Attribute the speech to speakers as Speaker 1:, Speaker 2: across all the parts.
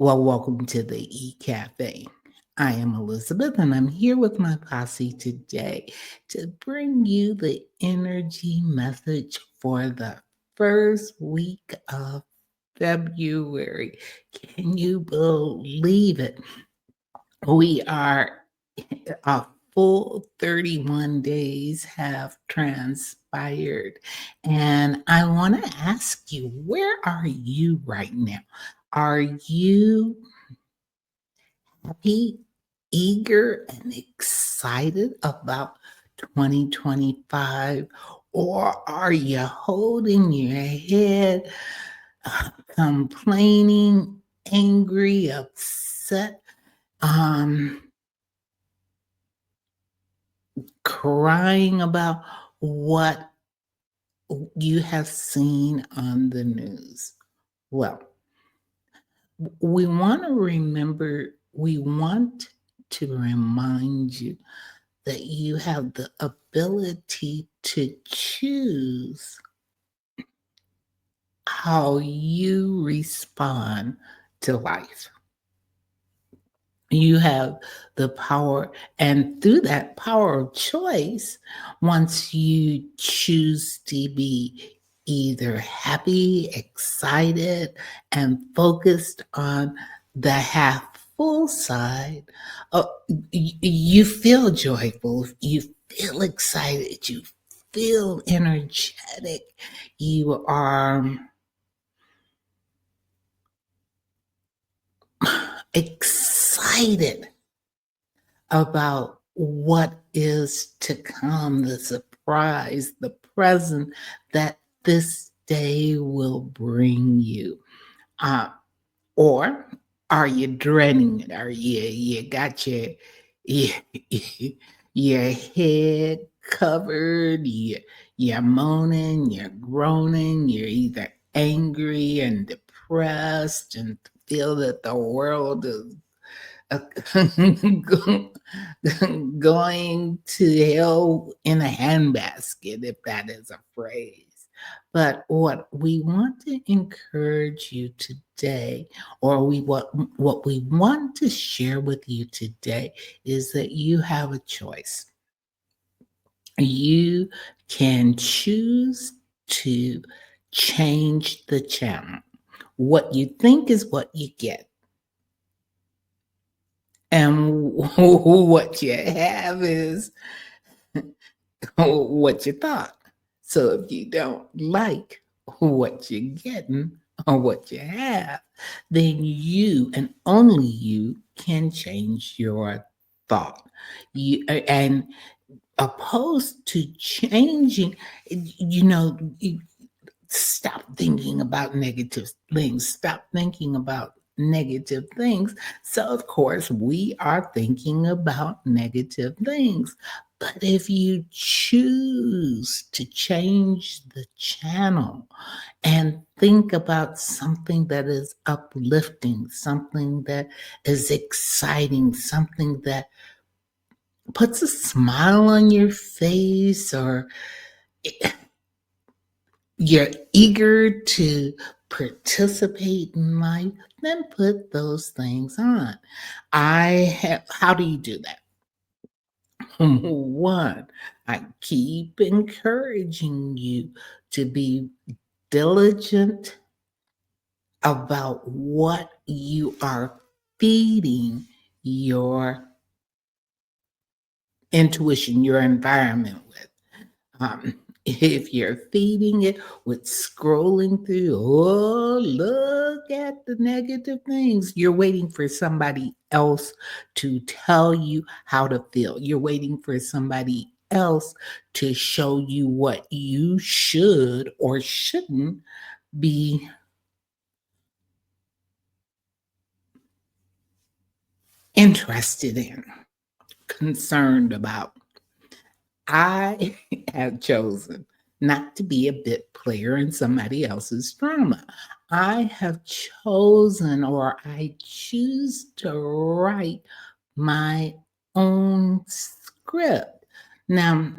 Speaker 1: Well, welcome to the E-Cafe. I am Elizabeth, and I'm here with my posse today to bring you the energy message for the first week of February. Can you believe it? We are a full 31 days have transpired. And I want to ask you, where are you right now? Are you happy, eager, and excited about 2025? Or are you holding your head, complaining, angry, upset, um, crying about what you have seen on the news? Well, we want to remind you that you have the ability to choose how you respond to life. You have the power, and through that power of choice, once you choose to be either happy, excited, and focused on the half full side, uh, you feel joyful, you feel excited, you feel energetic, you are excited about what is to come, the surprise, the present that this day will bring you. Uh, or are you dreading it? Are you got your, your head covered? You're moaning, you're groaning, you're either angry and depressed and feel that the world is going to hell in a handbasket, if that is a phrase. But what we want to encourage you today, or what we want to share with you today, is that you have a choice. You can choose to change the channel. What you think is what you get. And what you have is what you thought. So if you don't like what you're getting or what you have, then you and only you can change your thought. And opposed to changing, stop thinking about negative things. Stop thinking about negative things. So, of course, we are thinking about negative things. But if you choose to change the channel and think about something that is uplifting, something that is exciting, something that puts a smile on your face, or you're eager to participate in life, then put those things on. How do you do that? One, I keep encouraging you to be diligent about what you are feeding your intuition, your environment with. If you're feeding it with scrolling through, oh, look at the negative things, you're waiting for somebody else to tell you how to feel. You're waiting for somebody else to show you what you should or shouldn't be interested in, concerned about. I have chosen not to be a bit player in somebody else's drama. I have chosen, or I choose to write my own script. Now,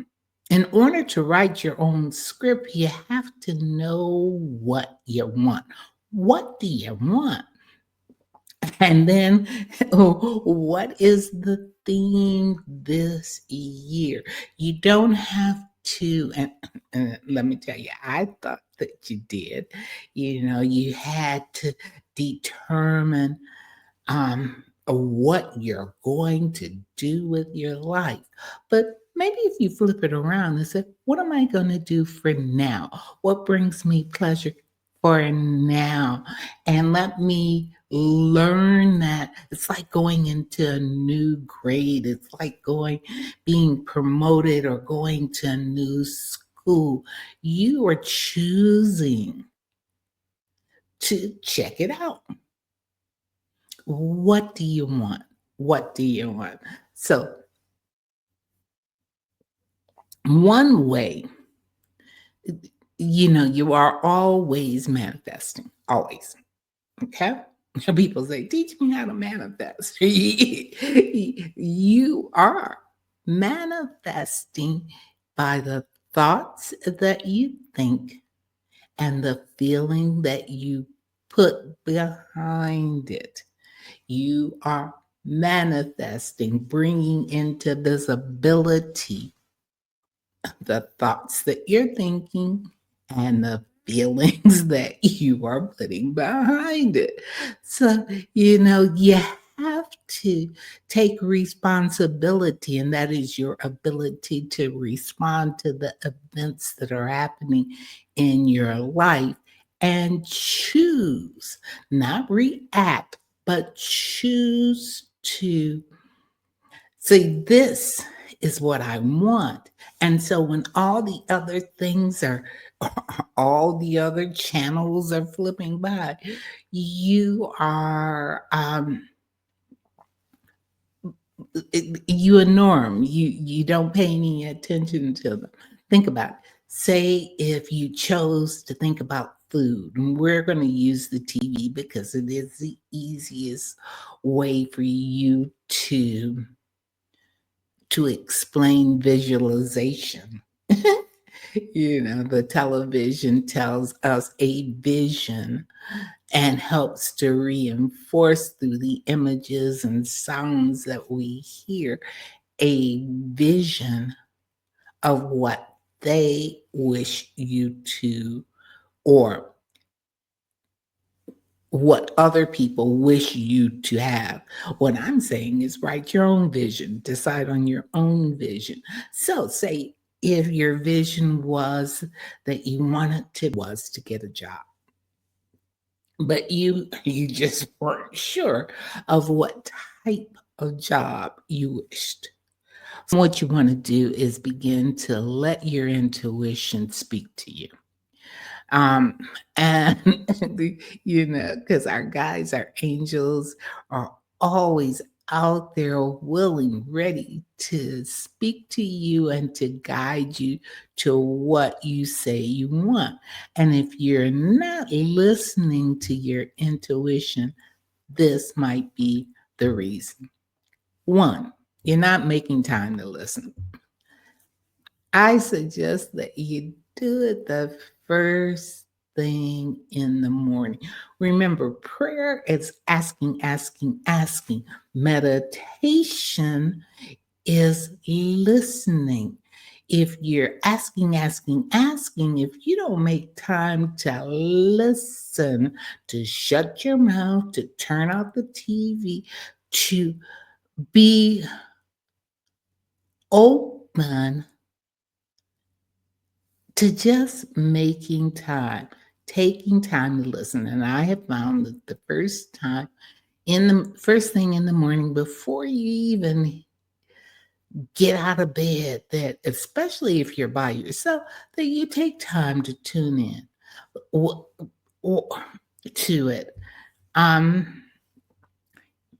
Speaker 1: in order to write your own script, you have to know what you want. What do you want? And then, what is the theme this year? You don't have to, and let me tell you, I thought that you did. You had to determine what you're going to do with your life. But maybe if you flip it around and say, what am I going to do for now? What brings me pleasure for now? And let me learn that it's like going into a new grade. It's like being promoted or going to a new school. You are choosing to check it out. What do you want? What do you want? So, one way, you are always manifesting, always. Okay? People say, teach me how to manifest. You are manifesting by the thoughts that you think and the feeling that you put behind it. You are manifesting, bringing into visibility the thoughts that you're thinking and the feelings that you are putting behind it. So, you have to take responsibility, and that is your ability to respond to the events that are happening in your life and choose, not react, but choose to see, this is what I want. And so when all the other things are, all the other channels are flipping by, you are, you ignore them. You don't pay any attention to them. Think about it. Say if you chose to think about food, and we're going to use the TV because it is the easiest way for you to explain visualization. The television tells us a vision and helps to reinforce through the images and sounds that we hear a vision of what they wish you to, or what other people wish you to have. What I'm saying is write your own vision, decide on your own vision. So, say if your vision was that you wanted to was to get a job, but you just weren't sure of what type of job you wished. So what you want to do is begin to let your intuition speak to you. Um, and because our guides, our angels are always out there willing, ready to speak to you and to guide you to what you say you want. And if you're not listening to your intuition, this might be the reason. One, you're not making time to listen. I suggest that you do it the first thing in the morning. Remember, prayer is asking, asking, asking. Meditation is listening. If you're asking, asking, asking, if you don't make time to listen, to shut your mouth, to turn off the TV, to be open to just making time, taking time to listen. And I have found that the first thing in the morning, before you even get out of bed, that especially if you're by yourself, that you take time to tune in w- w- to it. Um,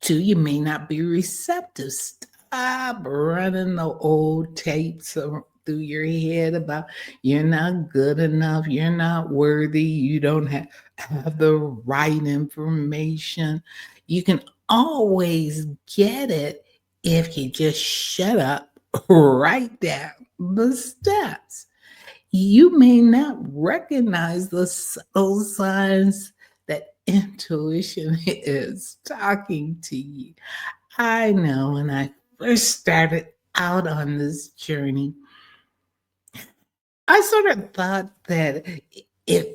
Speaker 1: Two, you may not be receptive. Stop running the old tapes through your head about you're not good enough, you're not worthy, you don't have the right information. You can always get it if you just shut up, write down the steps. You may not recognize the subtle signs that intuition is talking to you. I know when I first started out on this journey, I sort of thought that if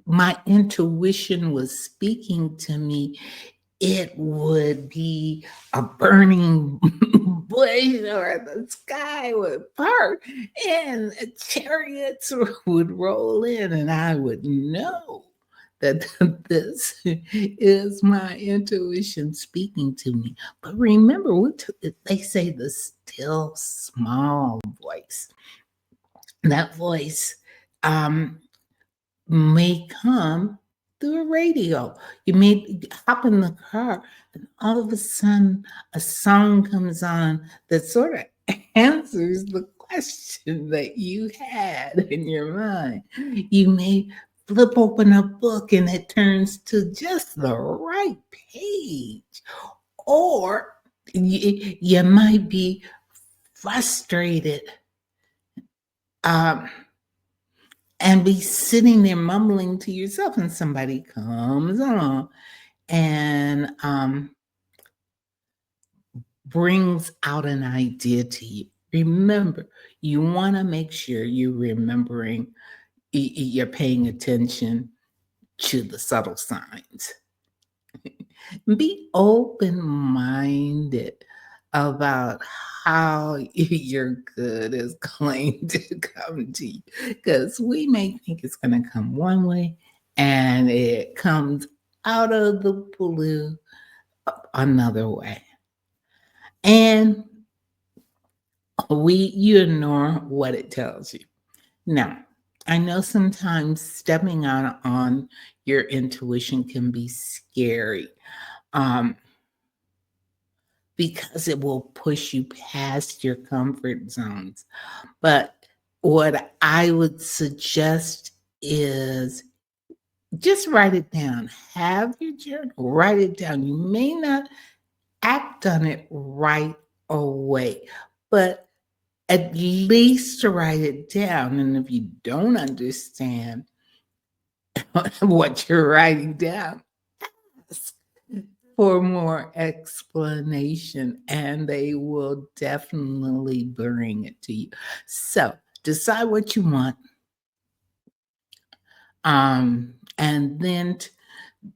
Speaker 1: my intuition was speaking to me, it would be a burning bush or the sky would part and chariots would roll in, and I would know that this is my intuition speaking to me. But remember, they say the still small voice. That voice um, may come through a radio. You may hop in the car, and all of a sudden, a song comes on that sort of answers the question that you had in your mind. You may flip open a book and it turns to just the right page, or you might be frustrated. Um, and be sitting there mumbling to yourself, and somebody comes along and brings out an idea to you. Remember, you want to make sure you're remembering, you're paying attention to the subtle signs. Be open minded about how your good is going to come to you, because we may think it's going to come one way and it comes out of the blue another way. And you ignore what it tells you. Now, I know sometimes stepping out on your intuition can be scary. Um, because it will push you past your comfort zones. But what I would suggest is just write it down. Have your journal, write it down. You may not act on it right away, but at least write it down. And if you don't understand what you're writing down, ask for more explanation, and they will definitely bring it to you. So decide what you want, and then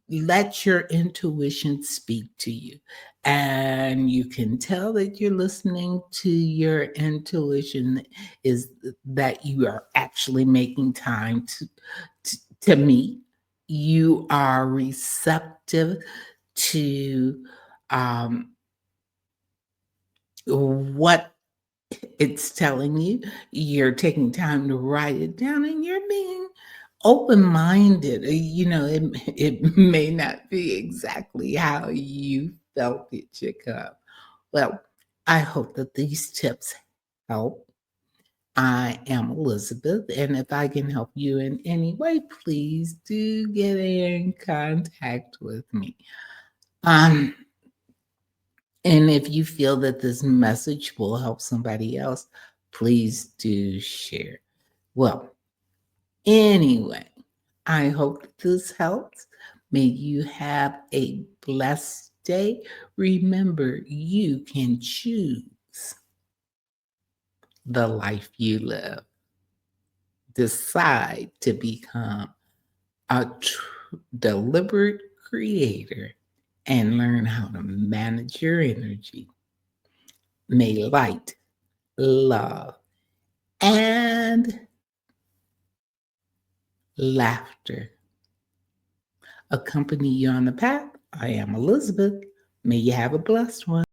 Speaker 1: let your intuition speak to you. And you can tell that you're listening to your intuition is that you are actually making time to meet. You are receptive to what it's telling you. You're taking time to write it down, and you're being open-minded. It may not be exactly how you felt it should come. Well, I hope that these tips help. I am Elizabeth, and if I can help you in any way, please do get in contact with me. Um, And if you feel that this message will help somebody else, please do share. Well, anyway, I hope this helps. May you have a blessed day. Remember, you can choose the life you live. Decide to become a deliberate creator and learn how to manage your energy. May light, love, and laughter accompany you on the path. I am Elizabeth. May you have a blessed one.